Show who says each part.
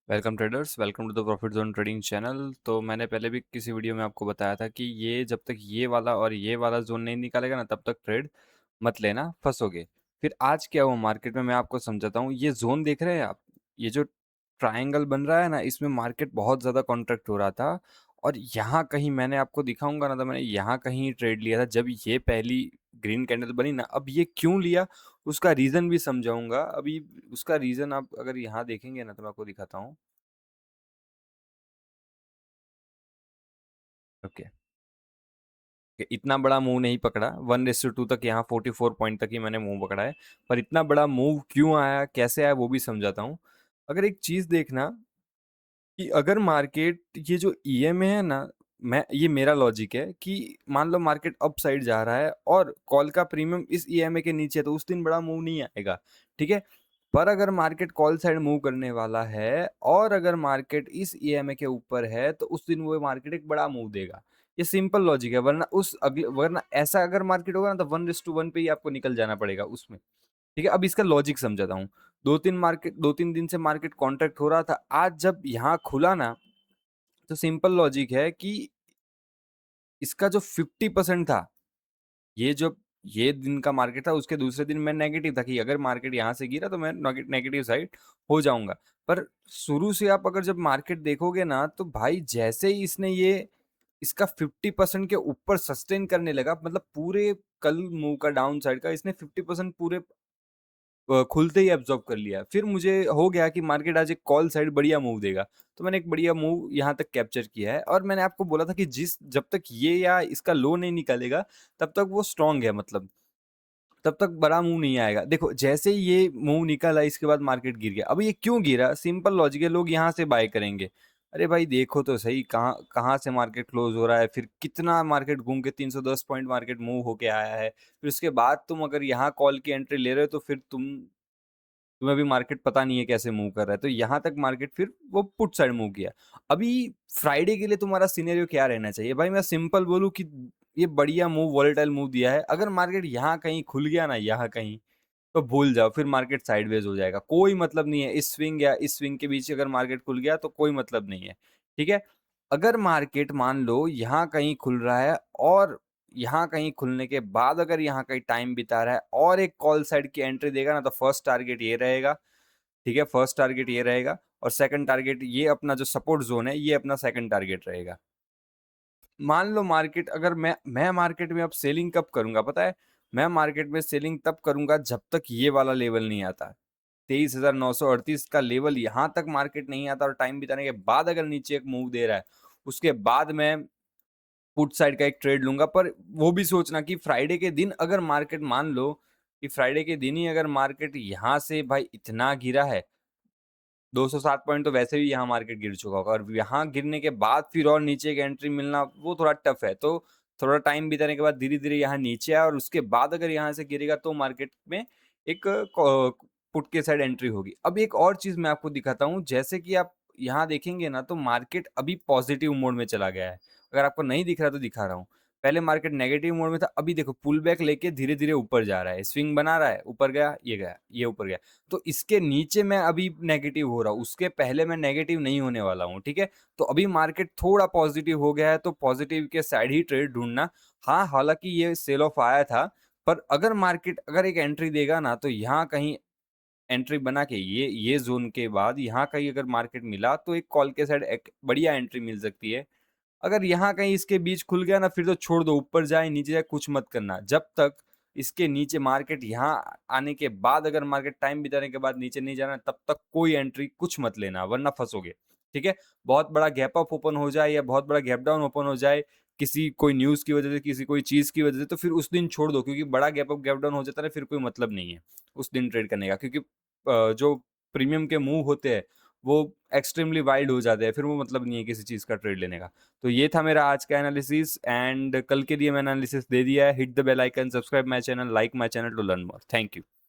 Speaker 1: Welcome traders, welcome to the profit zone trading channel. तो मैंने पहले भी किसी वीडियो में आपको बताया था कि ये जब तक ये वाला और ये वाला जोन नहीं निकालेगा ना, तब तक ट्रेड मत लेना, फंसोगे। फिर आज क्या हुआ मार्केट में, मैं आपको समझाता हूँ। ये जोन देख रहे हैं आप, ये जो ट्रायंगल बन रहा है ना, इसमें मार्केट बहुत ज़्यादा कॉन्ट्रैक्ट हो रहा था। और यहाँ कहीं मैंने आपको दिखाऊंगा ना, तो मैंने यहाँ कहीं ट्रेड लिया था जब ये पहली ग्रीन कैंडल बनी ना। अब ये क्यों लिया, उसका रीज़न भी समझाऊंगा अभी। उसका रीज़न आप अगर यहाँ देखेंगे ना, तो मैं आपको दिखाता हूँ। ओके, इतना बड़ा मूव नहीं पकड़ा। 1:2 तक, यहाँ 44 पॉइंट तक ही मैंने मूव पकड़ा है। पर इतना बड़ा मूव क्यों आया, कैसे आया, वो भी समझाता हूँ। अगर एक चीज देखना कि अगर मार्केट, ये जो ईएमए है ना, मैं ये मेरा लॉजिक है कि मान लो मार्केट अप साइड जा रहा है और कॉल का प्रीमियम इस ईएमए के नीचे है, तो उस दिन बड़ा मूव नहीं आएगा। ठीक है। पर अगर मार्केट कॉल साइड मूव करने वाला है और अगर मार्केट इस ईएमए के ऊपर है, तो उस दिन वो मार्केट एक बड़ा मूव देगा। ये सिंपल लॉजिक है। वरना उस अगले, वरना ऐसा अगर मार्केट होगा ना, तो 1:1 पे ही आपको निकल जाना पड़ेगा उसमें। ठीक है। अब इसका लॉजिक समझाता हूँ। 2-3 दिन से मार्केट कॉन्ट्रैक्ट हो रहा था। आज जब यहाँ खुला ना, तो सिंपल लॉजिक है कि इसका जो 50% था, ये जो ये दिन का मार्केट था, उसके दूसरे दिन मैं नेगेटिव था कि अगर मार्केट यहाँ से गिरा तो मैं नेगेटिव साइड हो जाऊंगा। पर शुरू से आप अगर जब मार्केट देखोगे ना, तो भाई जैसे ही इसने ये इसका 50% के ऊपर सस्टेन करने लगा, मतलब पूरे कल मूव का डाउन साइड का इसने 50% पूरे खुलते ही एब्जॉर्ब कर लिया। फिर मुझे हो गया कि मार्केट आज एक कॉल साइड बढ़िया मूव देगा, तो मैंने एक बढ़िया मूव यहाँ तक कैप्चर किया है। और मैंने आपको बोला था कि जिस जब तक ये या इसका लो नहीं निकलेगा, तब तक वो स्ट्रांग है, मतलब तब तक बड़ा मूव नहीं आएगा। देखो जैसे ही ये मूव निकला, इसके बाद मार्केट गिर गया। अब ये क्यों गिरा, सिंपल लॉजिक है, लोग यहाँ से बाय करेंगे। अरे भाई देखो तो सही, कहाँ कहाँ से मार्केट क्लोज हो रहा है, फिर कितना मार्केट घूम के 310 पॉइंट मार्केट मूव होके आया है। फिर उसके बाद तुम अगर यहाँ कॉल की एंट्री ले रहे हो, तो फिर तुम्हें अभी मार्केट पता नहीं है कैसे मूव कर रहा है। तो यहाँ तक मार्केट फिर वो पुट साइड मूव किया। अभी फ्राइडे के लिए तुम्हारा सिनेरियो क्या रहना चाहिए भाई, मैं सिंपल बोलूँ कि ये बढ़िया मूव, वॉलेटाइल मूव दिया है। अगर मार्केट यहाँ कहीं खुल गया ना, यहाँ कहीं, तो भूल जाओ, फिर मार्केट साइडवेज हो जाएगा। कोई मतलब नहीं है इस स्विंग या इस स्विंग के बीच, अगर मार्केट खुल गया तो कोई मतलब नहीं है। ठीक है। अगर मार्केट मान लो यहाँ कहीं खुल रहा है और यहाँ कहीं खुलने के बाद अगर यहाँ कहीं टाइम बिता रहा है और एक कॉल साइड की एंट्री देगा ना, तो फर्स्ट टारगेट ये रहेगा। ठीक है, फर्स्ट टारगेट ये रहेगा। और सेकंड टारगेट, ये अपना जो सपोर्ट जोन है, ये अपना सेकंड टारगेट रहेगा। मान लो मार्केट, अगर मैं मार्केट में अब सेलिंग कब करूंगा पता है? मैं मार्केट में सेलिंग तब करूंगा जब तक ये वाला लेवल नहीं आता। 23,938 का लेवल यहाँ तक मार्केट नहीं आता और टाइम बिताने के बाद अगर नीचे एक मूव दे रहा है, उसके बाद मैं पुट साइड का एक ट्रेड लूंगा। पर वो भी सोचना कि फ्राइडे के दिन अगर मार्केट, मान लो कि फ्राइडे के दिन ही अगर मार्केट यहाँ से भाई इतना गिरा है, 207 पॉइंट तो वैसे भी यहाँ मार्केट गिर चुका होगा, और यहाँ गिरने के बाद फिर और नीचे की एंट्री मिलना वो थोड़ा टफ है। तो थोड़ा टाइम बिताने के बाद धीरे धीरे यहाँ नीचे आए, और उसके बाद अगर यहाँ से गिरेगा तो मार्केट में एक पुट के साइड एंट्री होगी। अब एक और चीज मैं आपको दिखाता हूँ। जैसे कि आप यहाँ देखेंगे ना, तो मार्केट अभी पॉजिटिव मोड में चला गया है। अगर आपको नहीं दिख रहा तो दिखा रहा हूँ। पहले मार्केट नेगेटिव मोड में था, अभी देखो पुल बैक लेके धीरे धीरे ऊपर जा रहा है, स्विंग बना रहा है, ऊपर गया, ये ऊपर गया। तो इसके नीचे मैं अभी नेगेटिव हो रहा हूँ, उसके पहले मैं नेगेटिव नहीं होने वाला हूँ। ठीक है। तो अभी मार्केट थोड़ा पॉजिटिव हो गया है, तो पॉजिटिव के साइड ही ट्रेड ढूंढना। हाँ, हालांकि ये सेल ऑफ आया था, पर अगर मार्केट अगर एक एंट्री देगा ना, तो यहाँ कहीं एंट्री बना के ये जोन के बाद यहाँ कहीं अगर मार्केट मिला, तो एक कॉल के साइड एक बढ़िया एंट्री मिल सकती है। अगर यहाँ कहीं इसके बीच खुल गया ना, फिर तो छोड़ दो, ऊपर जाए नीचे जाए कुछ मत करना। जब तक इसके नीचे मार्केट यहाँ आने के बाद, अगर मार्केट टाइम बिताने के बाद नीचे नहीं जाना, तब तक कोई एंट्री कुछ मत लेना, वरना फंसोगे। ठीक है। बहुत बड़ा गैप अप ओपन हो जाए या बहुत बड़ा गैप डाउन ओपन हो जाए, किसी कोई न्यूज की वजह से, किसी कोई चीज की वजह से, तो फिर उस दिन छोड़ दो। क्योंकि बड़ा गैप अप गैप डाउन हो जाता है, फिर कोई मतलब नहीं है उस दिन ट्रेड करने का। क्योंकि जो प्रीमियम के मूव होते हैं, वो एक्सट्रीमली वाइड हो जाते हैं, फिर वो मतलब नहीं है किसी चीज का ट्रेड लेने का। तो ये था मेरा आज का एनालिसिस, एंड कल के लिए मैंने एनालिसिस दे दिया है। Hit the bell icon, subscribe my channel, like my channel to learn more. Thank you.